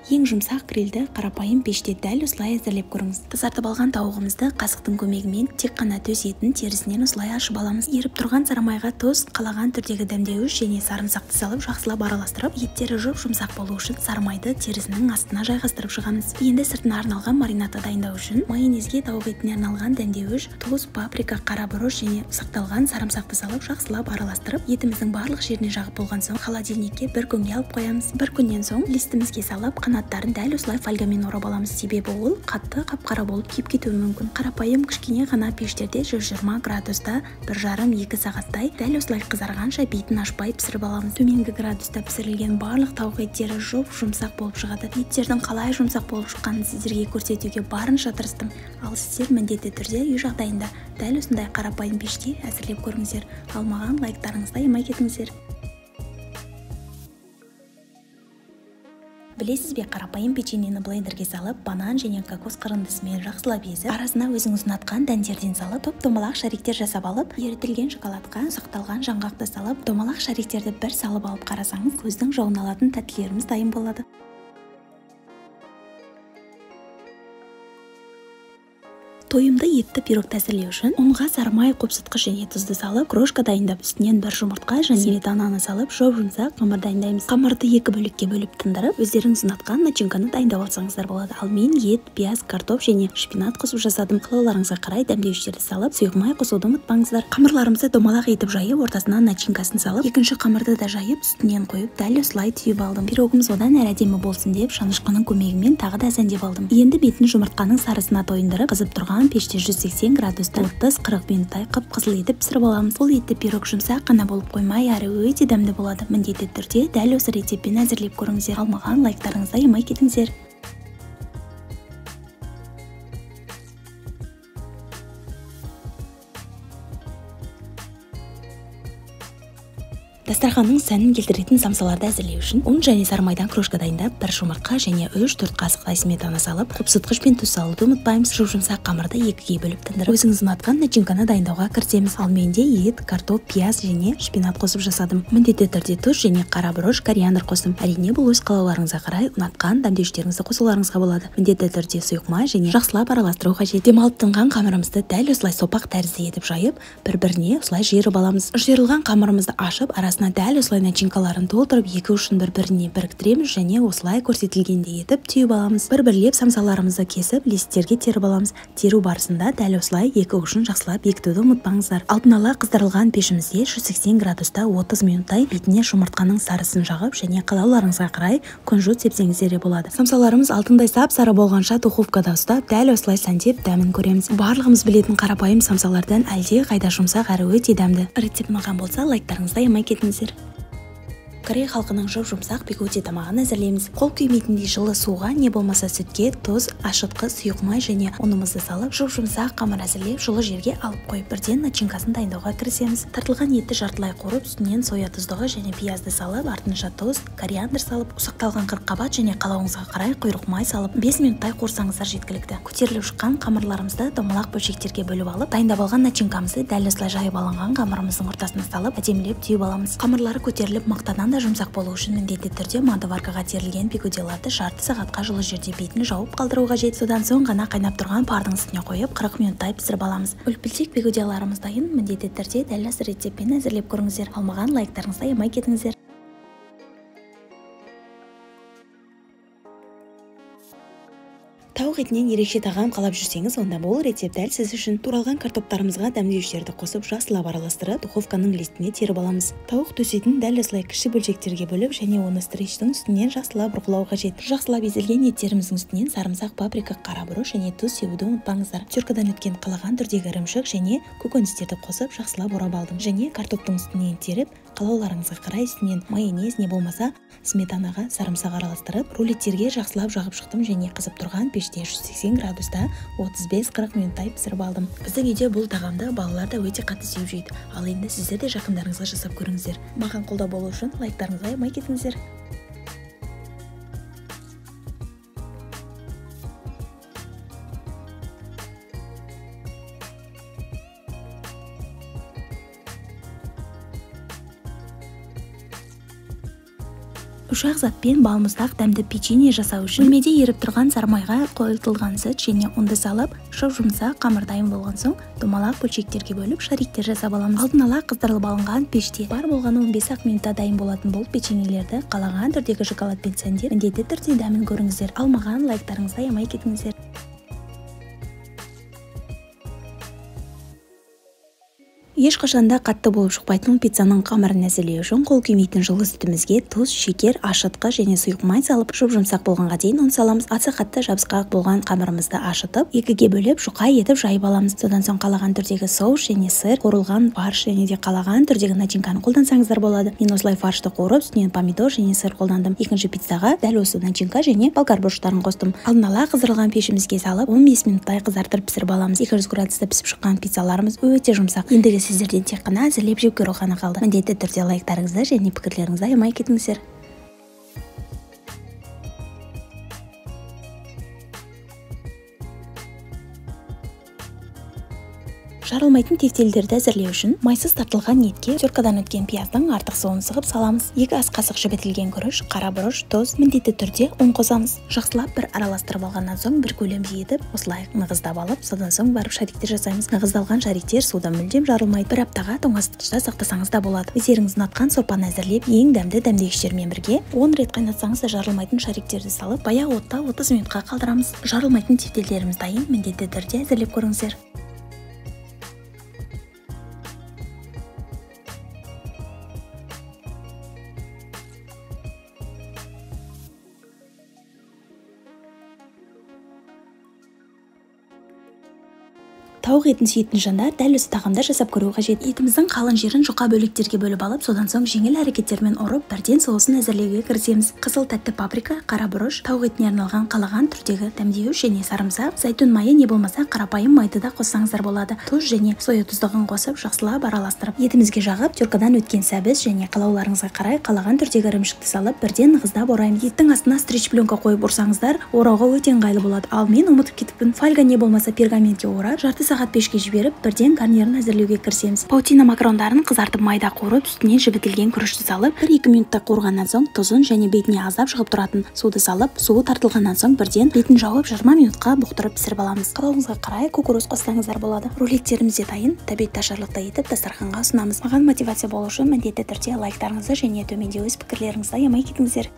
Ең жұмсақ грильді қарапайым пеште дәл осылай әзірлеп көріңіз. Тазартып алған тауығымызды қасықтың көмегімен тек қана төс етін терісінен осылай ашып аламыз. Еріп тұрған сарымайға тұз, қалаған түрдегі дәмдеуіш және сарымсақты салып жақсылап араластырып, еттері жұп-жұмсақ болу үшін сарымайды терісінің астына жайғастырып шығамыз. Енді сыртына арналған маринадты дайындау үшін майонезге тауық етіне арналған дәмдеуіш, тұз, паприка, қара бұрыш және ұсақталған сарымсақты салып жақсылап араластырып, етіміздің барлық жеріне жағып болған соң холодильникке бір күнге алып қоямыз. Бір күннен соң листімізге салып қанаттарын дәл осылай фольгамен орап аламыз, себебі ол қатты қап-қара болып күйіп кетуі мүмкін. Қарапайым кішкене ғана пештерде 120 градуста 1,5-2 сағаттай дәл осылай қызарғанша бетін ашпай пісіріп аламыз. Төменгі градуста пісірілген барлық тауық еттері жұп-жұмсақ болып шығады. Еттердің қалай жұмсақ болып шыққанын сіздерге көрсетуге барынша тырыстым. Ал сіздер міндетті түрде үй жағдайында дәл осындай қарапайым пеште әзірлеп көріңіздер. Ал маған лайктарыңызды аямай кетіңіздер. Білесіз бе, қарапайым печеньені блендерге салып, банан және кокос қырындысымен жақсылап езіп, арасына өзіңіз ұнатқан дәндерден салып, топ-томалақ шариктер жасап алып, ерітілген шоколадқа ұсақталған жаңғақты салып, томалақ шариктерді бір салып алып қарасаңыз, көздің жауын алатын тәттілеріміз дайын болады. Тойымды етті пирогты әзірлеу үшін ұнға сарымай, қопсытқыш және тұзды салып, крошка дайындап, үстінен бір жұмыртқа және сметананы салып, жұп-жұмсақ қамыр дайындаймыз. Қамырды 2 бөлікке бөліп тындырып, өздеріңіз ұнатқан начинканы дайындап алсаңыздар болады. Ал мен ет, пияз, картоп және шпинат қосып жасадым. Қалауларыңызға қарай дәмдеуіштерді салып, сұйық қосуды ұмытпаңыздар. Қамырларымызды домалақ етіп жайып, ортасына начинкасын салып, екінші қамырды да жайып, үстінен қойып, дәл осылай түйіп алдым. Пирогымыз одан әрі әдемі болсын деп, шанышқының көмегімен тағы да әзендеп алдым. Енді бетін жұмыртқаның сарысына тойындырып, қызып тұрған пеште 180 градуста 30-40 минуттай қып-қызыл етіп пісіріп аламыз. Бұл етті пирог жұмсақ қана болып қоймай, әрі өте дәмді болады. Міндетті түрде дәл осы рецептпен әзірлеп көріңіздер. Ал маған лайктарыңызды аямай кетіңіздер. Дастарханның сәнін келтіретін самсаларды әзірлеу үшін ұн және сарымайдан крошка дайындап, бір жұмыртқа және 3-4 қасықтай сметана салып, қопсытқыш пен тұз салуды ұмытпаймыз. Жұп-жұмсақ қамырды 2-ге бөліп тындырып, өзіңіз ұнатқан начинканы дайындауға кірісеміз. Ал менде ет, картоп, пияз және шпинат қосып жасадым. Міндетті түрде тұз және қара бұрыш, кориандр қостым. Әрине, бұл өз қалауларыңызға қарай ұнатқан дәмдеуіштеріңізді қосуларыңызға болады. Міндетті түрде сұйық май және жақсылап араластыру қажет. Демалып тынған қамырымызды дәл осылай сопақ тәрізді етіп жайып, бір-біріне осылай жиырып аламыз. Жиырылған қамырымызды ашып, арасына дәл осылай начинкаларын толтырып, екі ұшын бір-біріне біріктіреміз және осылай көрсетілгендей етіп түйіп аламыз. Бір-бірлеп самсаларымызды кесіп, листтерге теріп аламыз. Теру барысында дәл осылай екі ұшын жақсылап бекітуді ұмытпаңыздар. Алдын ала қыздырылған пешімізде 180 градуста 30 минуттай бетіне жұмыртқаның сарысын жағып және қалауларыңызға қарай күнжут сепсеңіздер де болады. Самсаларымыз алтындай сап-сары болғанша духовкада ұстап, дәл осылай сәндеп дәмін көреміз. Барлығымыз білетін қарапайым самсалардан әлде қайда жұмсақ әрі өте дәмді. Рецепт ұнаған болса, лайктарыңызды аямай кетіңіздер. Корей халқының жұп-жұмсақ бигуди тамағын әзірлейміз. Қол күймейтіндей жылы суға, не болмаса сүтке, тұз, ашытқы, сұйық май және ұнымызды салып, жұп-жұмсақ қамыр әзірлеп, жылы жерге алып қойып, бірден начинкасын дайындауға кірісеміз. Тартылған етті жартылай қорып, үстінен соя тұздығы және пиязды салып, артынша тұз, кориандр салып, ұсақталған қырыққабат және қалауыңызға қарай құйрық май салып, 5 минуттай қорсаңыздар жеткілікті. Көтеріліп шыққан қамырларымызды домалақ бөлшектерге бөліп алып, дайындап алған начинкамызды дәл осылай жайып алынған қамырымыздың ортасына салып, әдемілеп түйіп аламыз. Қамырлары көтеріліп мақтадан жұмсақ болу үшін міндетті түрде мантываркаға терілген бигудиларды жарты сағатқа жылы жерде бетін жауып қалдыру қажет. Содан соң ғана қайнап тұрған пардың үстіне қойып 40 минуттай пісіріп аламыз. Үлпілтек бигудиларымыз дайын, міндетті түрде дәл осы рецептпен әзірлеп көріңіздер. Ал маған лайктарыңызды аямай кетіңіздер. Тауық етінен ерекше тағам қалап жүрсеңіз, онда бұл рецепт дәл сіз үшін. Туралған картоптарымызға дәмдеуіштерді қосып, жақсылап араластырып, духовканың листіне теріп аламыз. Тауық төс етін дәл осылай кіші бөлшектерге бөліп және оны стричтің үстінен жақсылап бұрғылау қажет. Жақсылап езілген еттеріміздің үстінен сарымсақ, паприка, қара бұрыш және тұз себуді ұмытпаңыздар. Теркадан өткен қалаған түрдегі ірімшік және көкөністерді қосып, жақсылап орап алдым және картоптың үстінен теріп, қалауларыңызға қарай үстінен майонез не болмаса сметанаға сарымсақ араластырып, рулеттерге жақсылап жағып шықтым және қызып тұрған пеште 180 градуста 35-40 минуттай пісіріп алдым. Біздің үйде бұл тағамды балалар да өте қатты сүйіп жейді. Ал енді сіздер де жақындарыңызға жасап көріңіздер. Маған қолдау болу үшін лайктарыңызды аямай кетіңіздер. Ұшақ затпен балмұздақ дәмді печенье жасау үшін бөлмеде еріп тұрған сармайға қойылтылған сүт және ұнды салып, жұмсақ қамыр дайын болған соң домалақ бөлшектерге бөліп шариктер жасап аламыз. Алдын ала қыздырылып алынған пеште бар болғаны 15 минутта дайын болатын бұл печеньелерді қалаған түрдегі шоколадпен сәндеп, міндетті түрде дәмін көріңіздер. Алмаған лайктарыңызды аямай кетіңіздер. Ешқашанда қатты болып шықпайтын пиццаның қамырын әзірлеу үшін қол күймейтін жылы сүтімізге тұз, шекер, ашытқы және сұйық май салып, жұмсақ болғанға дейін ұн саламыз. Аса қатты жабысқақ болған қамырымызды ашытып, екіге бөліп, жұқа етіп жайып аламыз. Содан соң қалаған түрдегі соус және сыр, қуырылған фарш және де қалаған түрдегі начинканы қолдансаңыздар болады. Мен осылай фаршты қуырып, үстінен помидор және сыр қолдандым. Екінші пиццаға дәл осы начинка және болгар бұрыштарын қостым. Алдын ала қыздырылған пешімізге салып, 15 минуттай қызартып пісіріп аламыз. 200 градуста пісіп шыққан пиццаларымыз өте жұмсақ. Ендігі сіздерден тек қана әзірлеп жеп көру ғана қалды. Міндетті түрде лайктарыңызды және пікірлеріңізді аямай кетіңіздер. Жарылмайтын тефтелдерді әзірлеу үшін майсыз тартылған етке теркадан өткен пияздың артық суын сығып саламыз. 2 ас қасық жібітілген күріш, қара бұрыш, тұз, міндетті түрде ұн қосамыз. Жақсылап бір араластырып алғаннан соң бір көлемде етіп, осылай нығыздап алып, содан соң барып шариктер жасаймыз. Нығыздалған шариктер суда мүлдем жарылмайды. Бір аптаға тоңазытқышта сақтасаңыз да болады. Өздеріңіз ұнатқан сорпаны әзірлеп, ең дәмді дәмдегіштермен бірге 10 рет қайнатсаңыз да жарылмайтын шариктерді салып, баяу отта 30 минутқа қалдырамыз. Жарылмайтын тефтелдеріміз дайын, міндетті түрде әзірлеп көріңіздер. Тауық етін сүйетін жандар дәл осы тағамда жасап көру қажет. Етіміздің қалың жерін жұқа бөліктерге бөліп алып, содан соң жеңіл әрекеттермен ұрып, бірден соусын әзірлеуге кірісеміз. Қызыл тәтті паприка, қара бұрыш, тауық етіне арналған қалаған түрдегі дәмдеуіш және сарымсақ, зәйтүн майы не болмаса қарапайым майды да қоссаңыздар болады. Тұз және соя тұздығын қосып, жақсылап араластырып, етімізге жағып, теркадан өткен сәбіз және қалауларыңызға қарай қалаған түрдегі ірімшікті салып, бірден нығыздап ораймыз. Еттің астына стрич пленка қойып ұрсаңыздар, орауға өте ыңғайлы болады. Ал мен ұмытып кетіппін. Фольга не болмаса пергаментке орап, жарты сағат пешке жіберіп, бірден гарнирін әзірлеуге кірісеміз. Паутина макарондарын қызартып майда қуырып, үстінен жібітілген күрішті салып, 1-2 минутта қуырғаннан соң тұзын және бетіне аздап шығып тұратын суды салып, суы тартылғаннан соң бірден бетін жауып 20 минутқа бұқтырып пісіріп аламыз. Қалауыңызға қарай кукуруз қоссаңыздар болады. Рулеттеріміз де дайын, тәбет ташарлықта етіп дастарханға ұсынамыз. Маған мотивация болу үшін міндетті түрде лайктарыңызды және төменде өз пікірлеріңізді аямай кетіңіздер.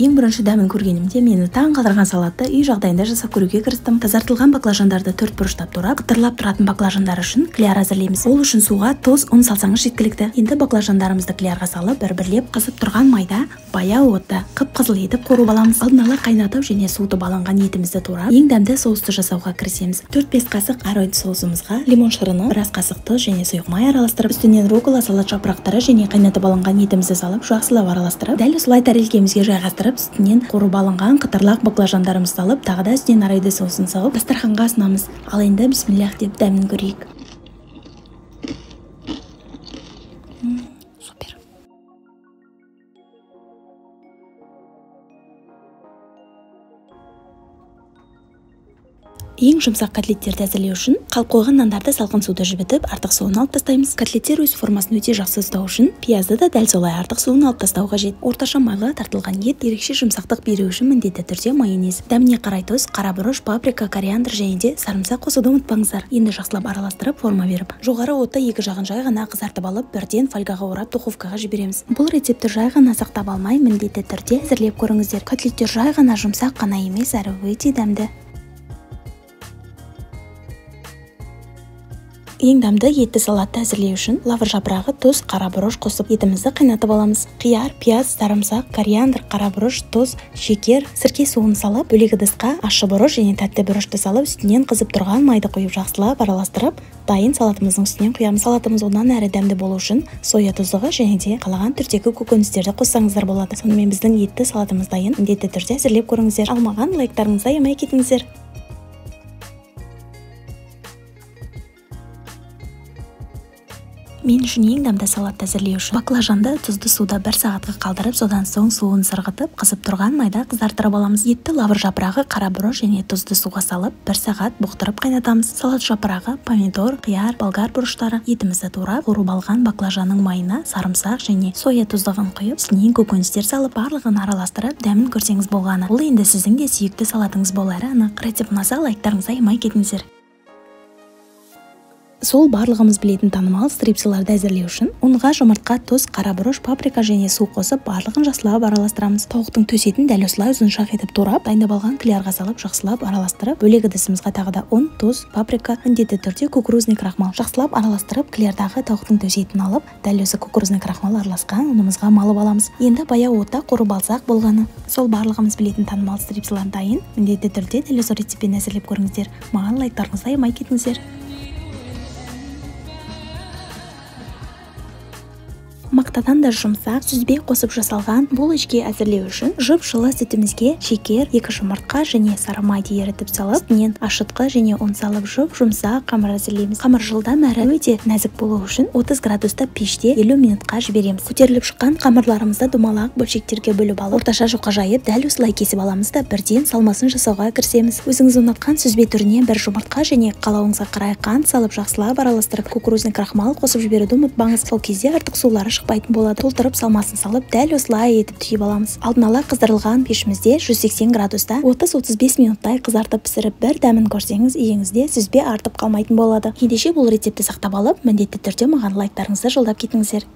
Ең бірінші дәмін көргенімде мені таң қалдырған салатты үй жағдайында жасап көруге кірістім. Тазартылған баклажандарды 4 бұрыштап турап, қытырлап тұратын баклажандар үшін кляр әзірлейміз. Ол үшін суға тұз, ұн салсаңыз жеткілікті. Енді баклажандарымызды клярға салып, бір-бірлеп қызып тұрған майда баяу отта қып-қызыл етіп қуырып аламыз. Алдын ала қайнатып және суытып алынған етімізді турап, ең дәмді соусты жасауға кірісеміз. 4-5 қасық аройд соусымызға лимон шырыны, біраз қасық тұз және сұйық май араластырып, үстінен рукола, салат жапырақтары және қайнатып алынған етімізді салып, жақсылап араластырып, дәл осылай тәрелкемізге жайғастырып, үстінен қуырып алынған қытырлақ баклажандарымызды салып, тағы да үстінен аройды соусын салып, дастарханға ұсынамыз. Ал енді бисмиллах деп дәмін көрейік. Супер. Ең жұмсақ котлеттерді әзірлеу үшін қалып қойған нандарды салқын суда жібітіп, артық суын алып тастаймыз. Котлеттер өз формасын өте жақсы ұстау үшін пиязды да дәл солай артық суын алып тастау қажет. Орташа майлы тартылған ет ерекше жұмсақтық беру үшін міндетті түрде майонез, дәміне қарай тұз, қара бұрыш, паприка, кориандр және де сарымсақ қосуды ұмытпаңыздар. Енді жақсылап араластырып форма беріп, жоғары отта екі жағын жай ғана қызартып алып, бірден фольгаға орап духовкаға жібереміз. Бұл рецепті жай ғана сақтап алмай, міндетті түрде әзірлеп көріңіздер. Котлеттер жай ғана жұмсақ қана емес, әрі өте дәмді. Ең дәмді етті салатты әзірлеу үшін лавр жапырағы, тұз, қара бұрыш қосып етімізді қайнатып аламыз. Қияр, пияз, сарымсақ, кориандр, қара бұрыш, тұз, шекер, сірке суын салып, бөлек ыдысқа ащы бұрыш және тәтті бұрышты салып, үстінен қызып тұрған майды құйып жақсылап араластырып, дайын салатымыздың үстінен құямыз. Салатымыз одан әрі дәмді болу үшін соя тұздығы және де қалаған түрдегі көкөністерді қоссаңыздар болады. Сонымен біздің етті салатымыз дайын. Міндетті түрде әзірлеп көріңіздер. Алмаған лайктарыңызды аямай кетіңіздер. Мен үшін ең дәмді салат әзірлеу үшін баклажанды тұзды суда 1 сағатқа қалдырып, содан соң суын сырғытып, қызып тұрған майда қыздартырып аламыз. Етті лавр жапырағы, қарабұрыш және тұзды суға салып 1 сағат бұқтырып қайнатамыз. Салат жапырағы, помидор, қияр, болгар бұрыштары, етімізді турап, қуырып алған баклажанның майына сарымсақ және соя тұздығын құйып, үстінен көкөністер салып, барлығын араластырып, дәмін көрсеңіз болғаны. Бұл енді сіздің де сүйікті салатыңыз болары анық. Рецепт ұнаса, лайктарыңызды аямай кетіңіздер. Сол барлығымыз білетін танымал стрипсыларды әзірлеу үшін ұнға жұмыртқа, тұз, қарабұрыш, паприка және су қосып, барлығын жақсылап араластырамыз. Тауықтың төс етін дәл осылай ұзыншақ етіп турап, дайындап алған клярға салып, жақсылап араластырып, бөлек ыдысымызға тағы да ұн, тұз, паприка, міндетті түрде кукурузный крахмал жақсылап араластырып, клярдағы тауықтың төс етін алып, дәл осы кукурузный крахмал араласқан ұнымызға малып аламыз. Енді баяу отта қуырып алсақ болғаны. Сол барлығымыз білетін танымал стрипсылар дайын. Міндетті түрде дәл осы рецептпен әзірлеп көріңіздер. Маған лайктарыңызды аямай кетіңіздер. Мақтадан да жұмсақ, сүзбе қосып жасалған бұл ішке әзірлеу үшін жып-жылы сүтімізге шекер, 2 жұмыртқа және сары майды ерітіп салып, үстінен ашытқы және ұн салып жұмсақ қамыр әзірлейміз. Қамыр жылдам әрі өте нәзік болу үшін 30 градуста пеште 50 минутқа жібереміз. Көтеріліп шыққан қамырларымызды домалақ бөлшектерге бөліп алып, орташа жұқа жайып, дәл осылай кесіп аламыз да бірден салмасын жасауға кірісеміз. Өзіңіз ұнатқан сүзбе түріне 1 жұмыртқа және қалауыңызға қарай қант салып жақсылап араластырып, кукурузный крахмал қосып жіберуді ұмытпаңыз. Сол кезде артық сулары шықпайтын болады. Толтырып салмасын салып, дәл осылай етіп түйіп аламыз. Алдын ала қыздырылған пешімізде 180 градуста 30-35 минуттай қызартып пісіріп, бір дәмін көрсеңіз, үйіңізде сүзбе артып қалмайтын болады. Ендеше бұл рецепті сақтап алып, міндетті түрде маған лайктарыңызды жолдап кетіңіздер.